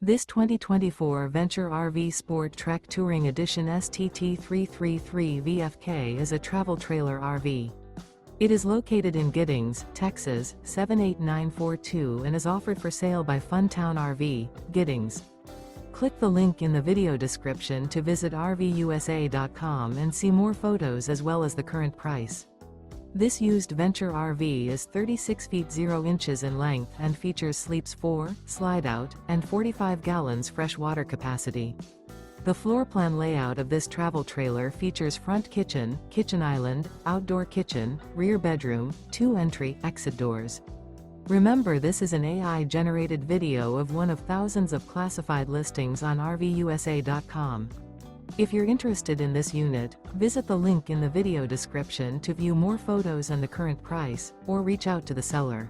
This 2024 Venture RV SportTrek Touring Edition STT333 VFK is a travel trailer RV. It is located in Giddings, Texas, 78942 and is offered for sale by Funtown RV, Giddings. Click the link in the video description to visit RVUSA.com and see more photos as well as the current price. This used Venture RV is 36 feet 0 inches in length and features sleeps 4, Slideout, and 45 gallons fresh water capacity. The floor plan layout of this travel trailer features front kitchen, kitchen island, outdoor kitchen, rear bedroom, 2 entry/exit doors. Remember, this is an AI-generated video of one of thousands of classified listings on RVUSA.com. If you're interested in this unit, visit the link in the video description to view more photos and the current price, or reach out to the seller.